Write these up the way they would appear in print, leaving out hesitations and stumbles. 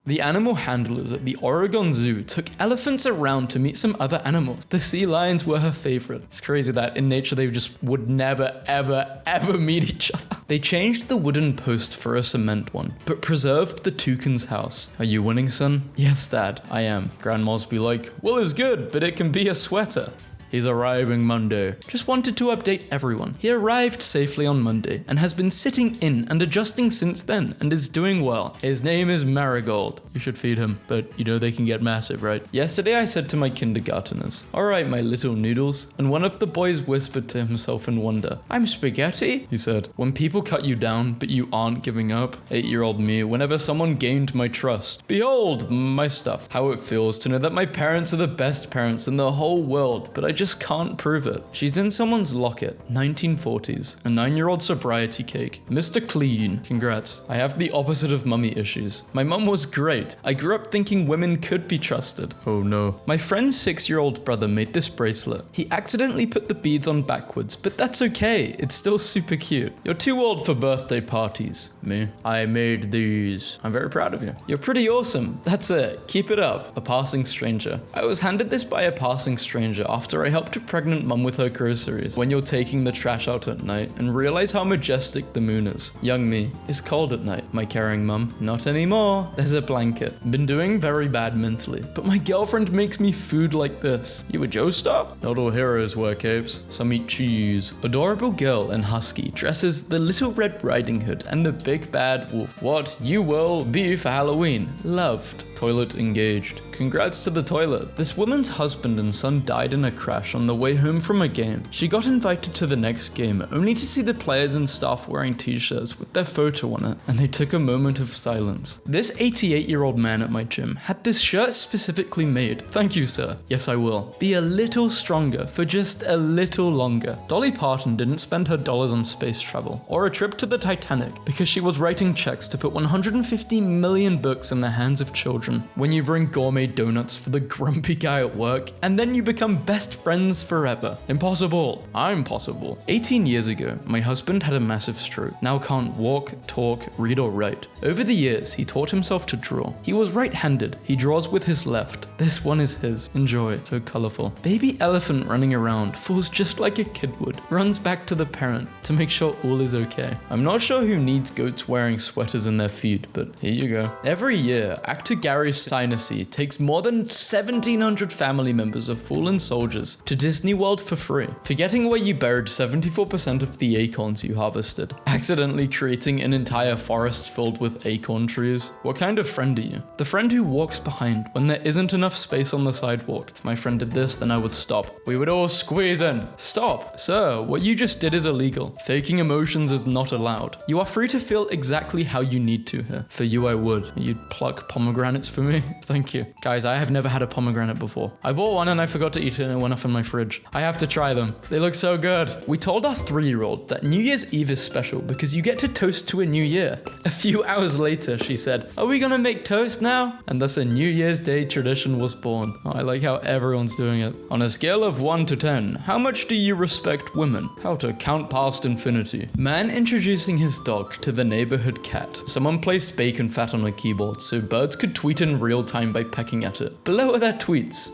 The animal handlers at the Oregon Zoo took elephants around to meet some other animals. The sea lions were her favorite. It's crazy that in nature they just would never, ever, ever meet each other. They changed the wooden post for a cement one, but preserved the toucan's house. Are you winning, son? Yes, Dad, I am. Grandma's be like, well, it's good, but it can be a sweater. He's arriving Monday. Just wanted to update everyone. He arrived safely on Monday and has been sitting in and adjusting since then and is doing well. His name is Marigold. You should feed him, but you know they can get massive, right? Yesterday I said to my kindergarteners, all right, my little noodles. And one of the boys whispered to himself in wonder, I'm spaghetti, he said. When people cut you down, but you aren't giving up, 8-year-old me, whenever someone gained my trust, behold, my stuff. How it feels to know that my parents are the best parents in the whole world, but I just can't prove it. She's in someone's locket, 1940s, a 9-year-old sobriety cake. Mr. Clean, congrats. I have the opposite of mummy issues. My mum was great. I grew up thinking women could be trusted. Oh no. My friend's 6-year-old brother made this bracelet. He accidentally put the beads on backwards, but that's okay. It's still super cute. You're too old for birthday parties. Me? I made these. I'm very proud of you. You're pretty awesome. That's it. Keep it up. A passing stranger. I was handed this by a passing stranger after I helped a pregnant mum with her groceries. When you're taking the trash out at night and realize how majestic the moon is. Young me is cold at night. My caring mum, not anymore. There's a blanket. Been doing very bad mentally, but my girlfriend makes me food like this. You a Joestar? Not all heroes wear capes. Some eat cheese. Adorable girl and husky dresses the Little Red Riding Hood and the Big Bad Wolf. What you will be for Halloween. Loved. Toilet engaged. Congrats to the toilet. This woman's husband and son died in a crash on the way home from a game. She got invited to the next game only to see the players and staff wearing t-shirts with their photo on it, and they took a moment of silence. This 88-year-old man at my gym had this shirt specifically made. Thank you, sir. Yes, I will. Be a little stronger for just a little longer. Dolly Parton didn't spend her dollars on space travel or a trip to the Titanic because she was writing checks to put 150 million books in the hands of children. When you bring gourmet donuts for the grumpy guy at work, and then you become best friends forever. Impossible. I'm possible. 18 years ago, my husband had a massive stroke. Now can't walk, talk, read or write. Over the years, he taught himself to draw. He was right-handed. He draws with his left. This one is his. Enjoy. So colorful. Baby elephant running around falls just like a kid would. Runs back to the parent to make sure all is okay. I'm not sure who needs goats wearing sweaters in their feed, but here you go. Every year, actor Gary Sinise takes more than 1,700 family members of fallen soldiers to Disney World for free, forgetting where you buried 74% of the acorns you harvested, accidentally creating an entire forest filled with acorn trees. What kind of friend are you? The friend who walks behind when there isn't enough space on the sidewalk. If my friend did this, then I would stop. We would all squeeze in. Stop. Sir, what you just did is illegal. Faking emotions is not allowed. You are free to feel exactly how you need to here. For you, I would. You'd pluck pomegranates for me? Thank you. Guys, I have never had a pomegranate before. I bought one and I forgot to eat it and it went off in my fridge. I have to try them. They look so good. We told our 3-year-old that New Year's Eve is special because you get to toast to a new year. A few hours later, she said, are we gonna make toast now? And thus a New Year's Day tradition was born. Oh, I like how everyone's doing it. On a scale of 1 to 10, how much do you respect women? How to count past infinity. Man introducing his dog to the neighborhood cat. Someone placed bacon fat on a keyboard so birds could tweet in real time by pecking at it. Below are their tweets.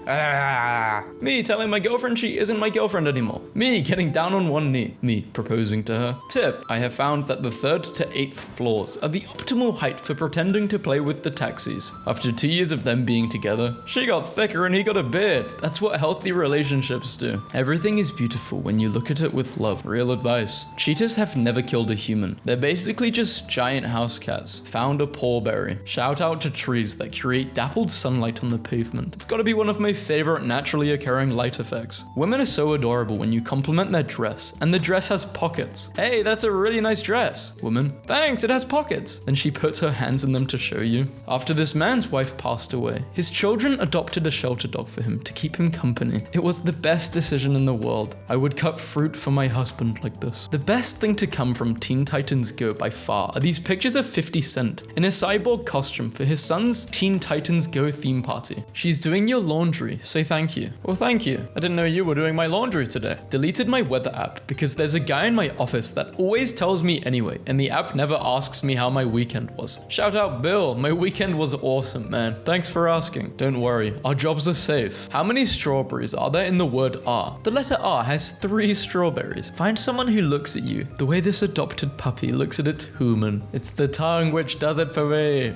Me telling my girlfriend she isn't my girlfriend anymore. Me getting down on one knee. Me proposing to her. Tip, I have found that the 3rd to 8th floors are the optimal height for pretending to play with the taxis. After 2 years of them being together, she got thicker and he got a beard. That's what healthy relationships do. Everything is beautiful when you look at it with love. Real advice. Cheetahs have never killed a human. They're basically just giant house cats. Found a pawberry. Shout out to trees that create dappled sunlight on the pavement. It's gotta be one of my favorite naturally occurring light effects. Women are so adorable when you compliment their dress, and the dress has pockets. Hey, that's a really nice dress. Woman, thanks, it has pockets. Then she puts her hands in them to show you. After this man's wife passed away, his children adopted a shelter dog for him to keep him company. It was the best decision in the world. I would cut fruit for my husband like this. The best thing to come from Teen Titans Go by far are these pictures of 50 Cent in a cyborg costume for his son's Teen Titans Go theme party. She's doing your laundry, say thank you. Well, thank you. I didn't know you were doing my laundry today. Deleted my weather app because there's a guy in my office that always tells me anyway, and the app never asks me how my weekend was. Shout out Bill, my weekend was awesome, man. Thanks for asking. Don't worry, our jobs are safe. How many strawberries are there in the word R? The letter R has 3 strawberries. Find someone who looks at you the way this adopted puppy looks at its human. It's the tongue which does it for me.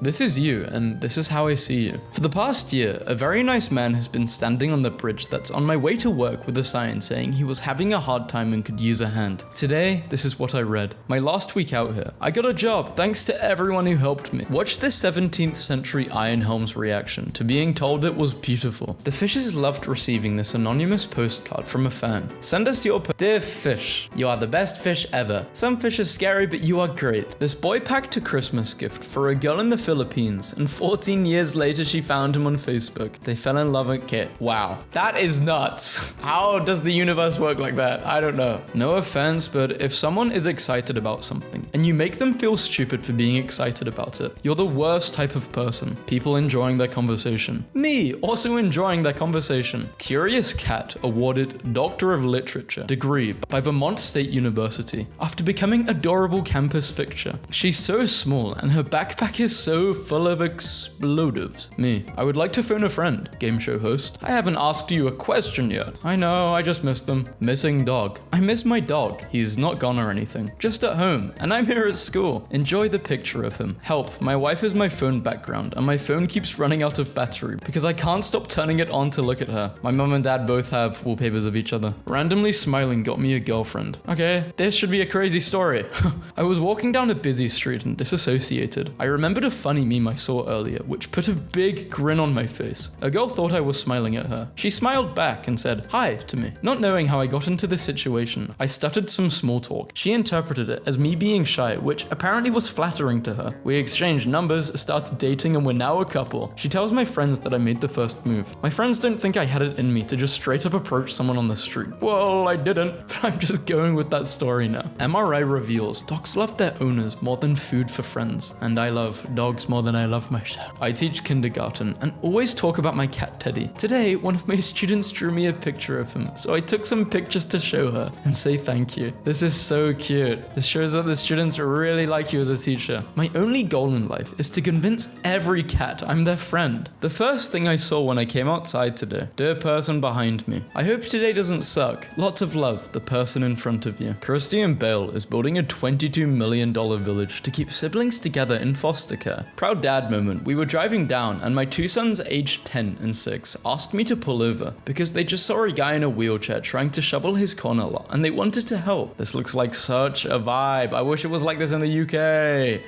This is you, and this is how I see you. For the past year, a very nice man has been standing on the bridge that's on my way to work with a sign saying he was having a hard time and could use a hand. Today, this is what I read. My last week out here, I got a job thanks to everyone who helped me. Watch the 17th century Iron Helm's reaction to being told it was beautiful. The fishes loved receiving this anonymous postcard from a fan. Send us your Dear fish, you are the best fish ever. Some fish are scary, but you are great. This boy packed a Christmas gift for a girl in the Philippines, and 14 years later she found him on Facebook. They fell in love at Kit. Wow, that is nuts. How does the universe work like that? I don't know. No offense, but if someone is excited about something and you make them feel stupid for being excited about it, you're the worst type of person. People enjoying their conversation. Me, also enjoying their conversation. Curious Cat awarded Doctor of Literature degree by Vermont State University after becoming adorable campus fixture. She's so small and her backpack is so full of explosives. Me, I would like to phone a friend. Game show host, I haven't asked you a question yet. I know, I just missed them. Missing dog. I miss my dog. He's not gone or anything. Just at home. And I'm here at school. Enjoy the picture of him. Help, my wife is my phone background and my phone keeps running out of battery because I can't stop turning it on to look at her. My mom and dad both have wallpapers of each other. Randomly smiling got me a girlfriend. Okay, this should be a crazy story. I was walking down a busy street and disassociated. I remembered a funny meme I saw earlier, which put a big grin on my face. A girl thought I was smiling at her. She smiled back and said, "Hi," to me. Not knowing how I got into this situation, I stuttered some small talk. She interpreted it as me being shy, which apparently was flattering to her. We exchanged numbers, started dating, and we're now a couple. She tells my friends that I made the first move. My friends don't think I had it in me to just straight up approach someone on the street. Well, I didn't, but I'm just going with that story now. MRI reveals dogs love their owners more than food for friends, and I love dogs more than I love myself. I teach kindergarten and always talk about my cat Teddy. Today, one of my students drew me a picture of him, so I took some pictures to show her and say thank you. This is so cute. This shows that the students really like you as a teacher. My only goal in life is to convince every cat I'm their friend. The first thing I saw when I came outside today, dear person behind me, I hope today doesn't suck. Lots of love, the person in front of you. Christian Bale is building a $22 million village to keep siblings together in foster care. Proud dad moment. We were driving down and my 2 sons aged 10 and 6 asked me to pull over because they just saw a guy in a wheelchair trying to shovel his corner lot and they wanted to help. This looks like such a vibe. I wish it was like this in the UK.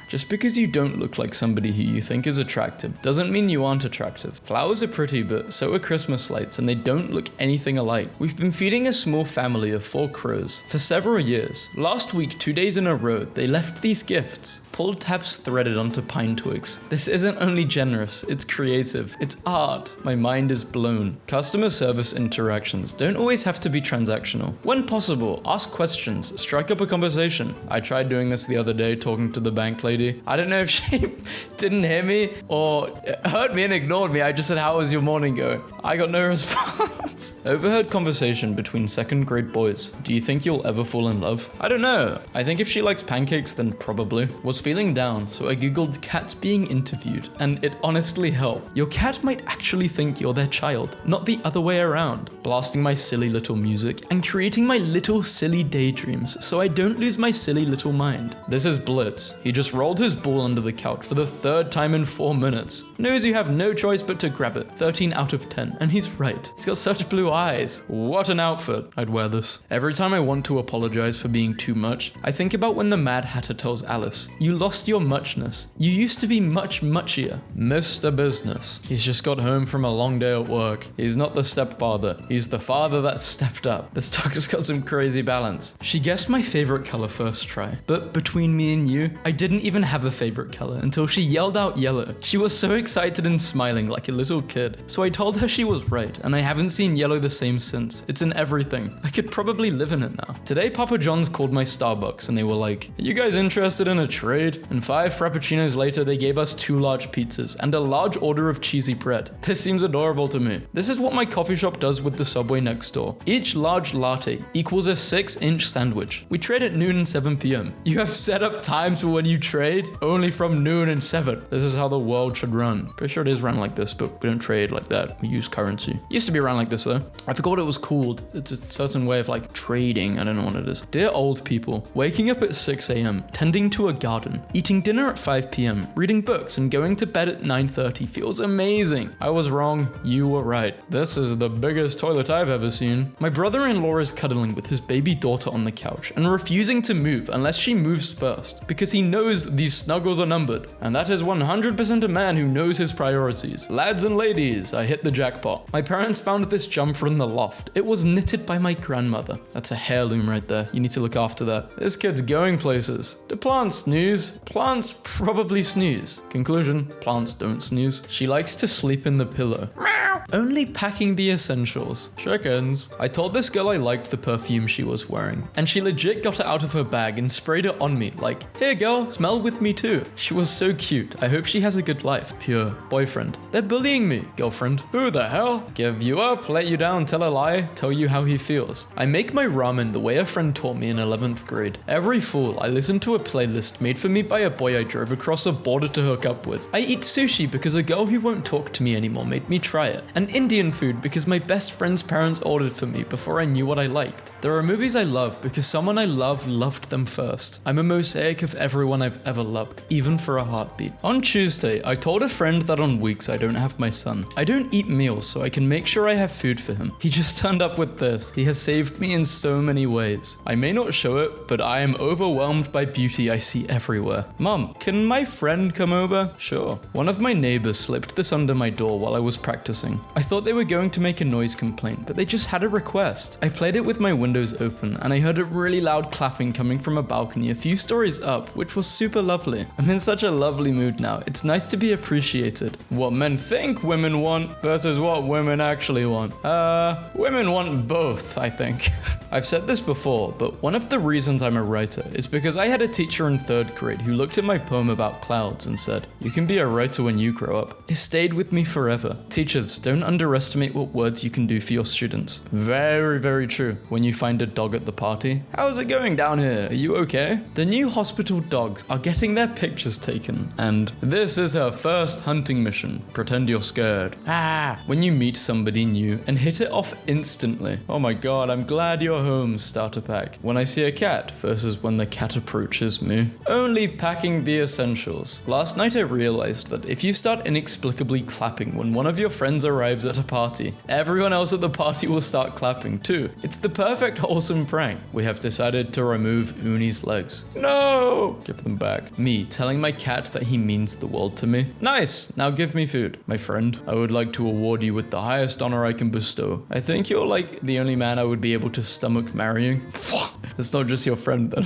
Just because you don't look like somebody who you think is attractive doesn't mean you aren't attractive. Flowers are pretty, but so are Christmas lights and they don't look anything alike. We've been feeding a small family of 4 crows for several years. Last week, 2 days in a row, they left these gifts. Pulled tabs threaded onto pine twigs. This isn't only generous, it's creative, it's art. My mind is blown. Customer service interactions don't always have to be transactional. When possible, ask questions, strike up a conversation. I tried doing this the other day, talking to the bank lady. I don't know if she didn't hear me or heard me and ignored me. I just said, "How was your morning going?" I got no response. Overheard conversation between 2nd grade boys. Do you think you'll ever fall in love? I don't know. I think if she likes pancakes, then probably. Was feeling down, so I googled cats being interviewed, and it honestly helped. Your cat might actually think you're their child, not the other way around. Blasting my silly little music and creating my little silly daydreams so I don't lose my silly little mind. This is Blitz. He just rolled his ball under the couch for the 3rd time in 4 minutes. Knows you have no choice but to grab it. 13 out of 10, and he's right. He's got such blue eyes. What an outfit. I'd wear this. Every time I want to apologize for being too much, I think about when the Mad Hatter tells Alice, "You lost your muchness. You used to be much muchier." Mr. Business. He's just got home from a long day at work. He's not the stepfather. He's the father that stepped up. This dog has got some crazy balance. She guessed my favorite color first try, but between me and you, I didn't even have a favorite color until she yelled out yellow. She was so excited and smiling like a little kid, so I told her she was right, and I haven't seen yellow the same since. It's in everything. I could probably live in it now. Today, Papa John's called my Starbucks and they were like, "Are you guys interested in a trade?" And 5 frappuccinos later, they gave us 2 large pizzas and a large order of cheesy bread. This seems adorable to me. This is what my coffee shop does with the Subway next door. Each large latte equals a 6-inch sandwich. We trade at noon and 7 p.m. You have set up times for when you trade only from noon and 7. This is how the world should run. Pretty sure it is run like this, but we don't trade like that. We use currency. Used to be run like this though. I forgot what it was called. It's a certain way of like trading. I don't know what it is. Dear old people, waking up at 6 a.m., tending to a garden, eating dinner at 5 p.m., reading books and going to bed at 9:30 feels amazing. I was wrong. You were right. This is the biggest toilet I've ever seen. My brother-in-law is cuddling with his baby daughter on the couch and refusing to move unless she moves first because he knows these snuggles are numbered. And that is 100% a man who knows his priorities. Lads and ladies, I hit the jackpot. My parents found this jumper in the loft. It was knitted by my grandmother. That's a heirloom right there. You need to look after that. This kid's going places. Do plants snooze? Plants probably snooze. Conclusion, plants don't snooze. She likes to sleep in the pillow. Meow. Only packing the essentials. Chickens. I told this girl I liked the perfume she was wearing, and she legit got it out of her bag and sprayed it on me like, "Here girl, smell with me too." She was so cute. I hope she has a good life. Pure. Boyfriend. They're bullying me. Girlfriend. Who the hell? Give you up, let you down, tell a lie, tell you how he feels. I make my ramen the way a friend taught me in 11th grade. Every fall, I listen to a playlist made for me by a boy I drove across a border to hook up with. I eat sushi because a girl who won't talk to me anymore made me try it. And Indian food because my best friend's parents ordered for me before I knew what I liked. There are movies I love because someone I love loved them first. I'm a mosaic of everyone I've ever loved, even for a heartbeat. On Tuesday, I told a friend that on weeks I don't have my son. I don't eat meals so I can make sure I have food for him. He just turned up with this. He has saved me in so many ways. I may not show it, but I am overwhelmed by beauty I see everywhere. Mom, can my friend come over? Sure. One of my neighbors slipped this under my door while I was practicing. I thought they were going to make a noise complaint, but they just had a request. I played it with my windows open, and I heard a really loud clapping coming from a balcony a few stories up, which was super lovely. I'm in such a lovely mood now. It's nice to be appreciated. What men think women want versus what women actually want. Women want both, I think. I've said this before, but one of the reasons I'm a writer is because I had a teacher in 3rd grade who looked at my poem about clouds and said, "You can be a writer when you grow up." It stayed with me forever. Teachers, don't underestimate what words you can do for your students. Very, very true. When you find a dog at the party, "How's it going down here? Are you okay?" The new hospital dogs are getting their pictures taken, and this is her first hunting mission. Pretend you're scared. When you meet somebody new and hit it off instantly. Oh my god, I'm glad you're home, starter pack. When I see a cat versus when the cat approaches me. Only packing the essentials. Last night I realized that if you start inexplicably clapping when one of your friends arrives at a party, everyone else at the party will start clapping too. It's the perfect wholesome prank. We have decided to remove Uni's legs. No! Give them back. Me telling my cat that he means the world to me. Nice! Now give me food. My friend, I would like to award you with the highest honor I can bestow. I think you're like the only man I would be able to stomach marrying. That's not just your friend then.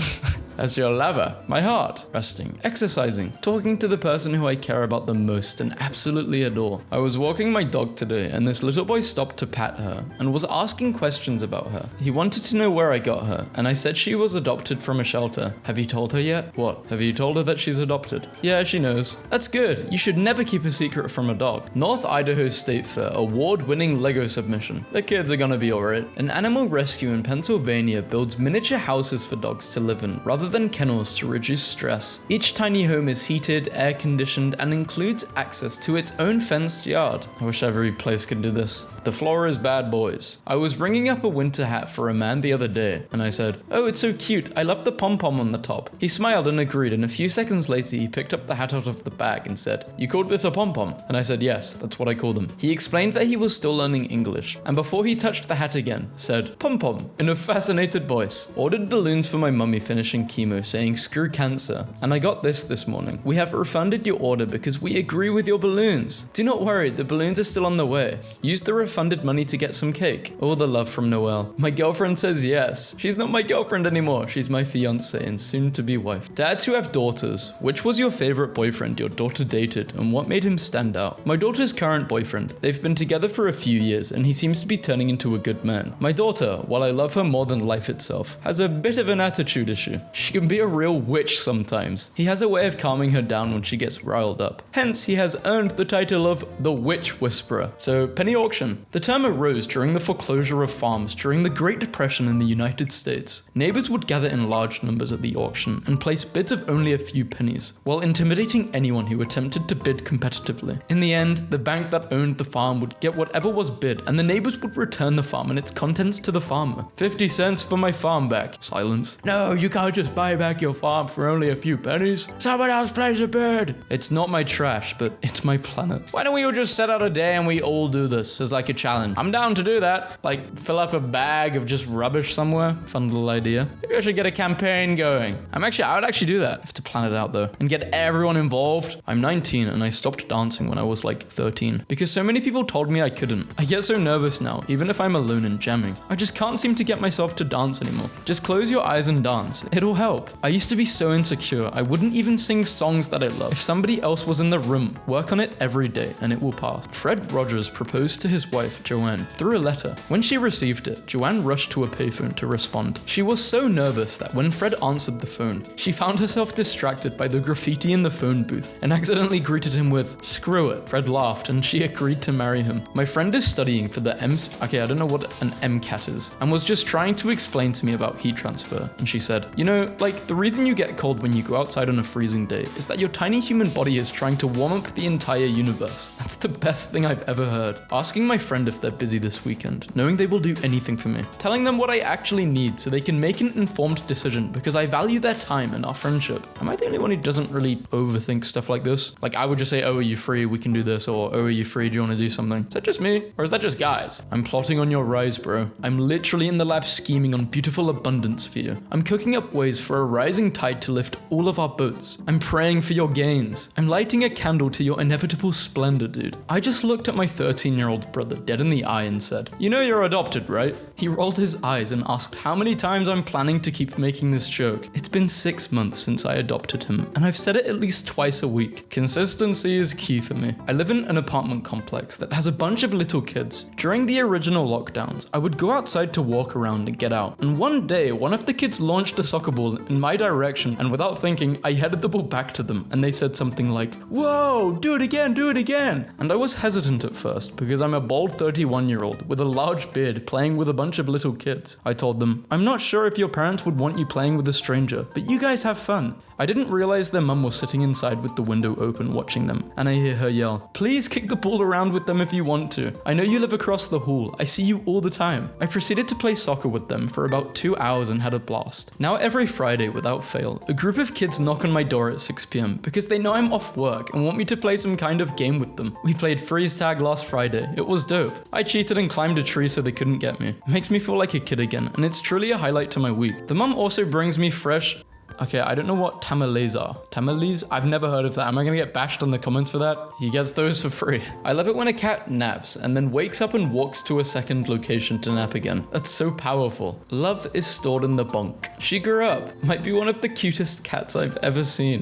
That's your lover. My heart. Resting. Exercising. Talking to the person who I care about the most and absolutely adore. I was walking my dog today and this little boy stopped to pat her and was asking questions about her. He wanted to know where I got her and I said she was adopted from a shelter. Have you told her yet? What? Have you told her that she's adopted? Yeah, she knows. That's good. You should never keep a secret from a dog. North Idaho State Fair award-winning Lego submission. The kids are gonna be alright. An animal rescue in Pennsylvania builds miniature houses for dogs to live in rather than kennels to reduce stress. Each tiny home is heated, air-conditioned, and includes access to its own fenced yard. I wish every place could do this. The floor is bad boys. I was bringing up a winter hat for a man the other day, and I said, "Oh, it's so cute. I love the pom-pom on the top." He smiled and agreed, and a few seconds later he picked up the hat out of the bag and said, "You called this a pom-pom?" And I said, "Yes, that's what I call them." He explained that he was still learning English, and before he touched the hat again, said, "Pom-pom," in a fascinated voice. Ordered balloons for my mummy finishing chemo, saying screw cancer. And I got this morning. "We have refunded your order because we agree with your balloons. Do not worry, the balloons are still on the way. Use the funded money to get some cake? All the love from Noelle. My girlfriend says yes. She's not my girlfriend anymore. She's my fiance and soon-to-be wife. Dads who have daughters. Which was your favorite boyfriend your daughter dated and what made him stand out? My daughter's current boyfriend. They've been together for a few years and he seems to be turning into a good man. My daughter, while I love her more than life itself, has a bit of an attitude issue. She can be a real witch sometimes. He has a way of calming her down when she gets riled up. Hence, he has earned the title of the Witch Whisperer. So, penny auction. The term arose during the foreclosure of farms during the Great Depression in the United States. Neighbors would gather in large numbers at the auction and place bids of only a few pennies, while intimidating anyone who attempted to bid competitively. In the end, the bank that owned the farm would get whatever was bid, and the neighbors would return the farm and its contents to the farmer. 50 cents for my farm back. Silence. No, you can't just buy back your farm for only a few pennies. Someone else plays a bid. It's not my trash, but it's my planet. Why don't we all just set out a day and we all do this as like a challenge? I'm down to do that. Like fill up a bag of just rubbish somewhere. Fun little idea. Maybe I should get a campaign going. I would actually do that. I have to plan it out though and get everyone involved. I'm 19 and I stopped dancing when I was like 13 because so many people told me I couldn't. I get so nervous now, even if I'm alone and jamming. I just can't seem to get myself to dance anymore. Just close your eyes and dance. It'll help. I used to be so insecure, I wouldn't even sing songs that I love. If somebody else was in the room, work on it every day and it will pass. Fred Rogers proposed to his wife, Joanne, through a letter. When she received it, Joanne rushed to a payphone to respond. She was so nervous that when Fred answered the phone, she found herself distracted by the graffiti in the phone booth and accidentally greeted him with, "Screw it." Fred laughed and she agreed to marry him. My friend is studying for the I don't know what an MCAT is, and was just trying to explain to me about heat transfer. And she said, you know, like the reason you get cold when you go outside on a freezing day is that your tiny human body is trying to warm up the entire universe. That's the best thing I've ever heard. Asking my friend if they're busy this weekend, knowing they will do anything for me. Telling them what I actually need so they can make an informed decision because I value their time and our friendship. Am I the only one who doesn't really overthink stuff like this? Like I would just say, oh, are you free? We can do this. Or, oh, are you free? Do you want to do something? Is that just me? Or is that just guys? I'm plotting on your rise, bro. I'm literally in the lab scheming on beautiful abundance for you. I'm cooking up ways for a rising tide to lift all of our boats. I'm praying for your gains. I'm lighting a candle to your inevitable splendor, dude. I just looked at my 13-year-old brother dead in the eye and said, you know you're adopted, right? He rolled his eyes and asked how many times I'm planning to keep making this joke. It's been 6 months since I adopted him, and I've said it at least twice a week. Consistency is key for me. I live in an apartment complex that has a bunch of little kids. During the original lockdowns, I would go outside to walk around and get out. And one day, one of the kids launched a soccer ball in my direction, and without thinking, I headed the ball back to them, and they said something like, whoa, do it again, do it again. And I was hesitant at first, because I'm a bald 31-year-old with a large beard playing with a bunch of little kids. I told them, I'm not sure if your parents would want you playing with a stranger, but you guys have fun. I didn't realize their mum was sitting inside with the window open watching them, and I hear her yell, please kick the ball around with them if you want to. I know you live across the hall. I see you all the time. I proceeded to play soccer with them for about 2 hours and had a blast. Now every Friday, without fail, a group of kids knock on my door at 6 p.m. because they know I'm off work and want me to play some kind of game with them. We played freeze tag last Friday. It was dope. I cheated and climbed a tree so they couldn't get me. It makes me feel like a kid again, and it's truly a highlight to my week. The mum also brings me fresh... Okay, I don't know what tamales are. Tamales? I've never heard of that. Am I gonna get bashed on the comments for that? He gets those for free. I love it when a cat naps and then wakes up and walks to a second location to nap again. That's so powerful. Love is stored in the bunk. She grew up. Might be one of the cutest cats I've ever seen.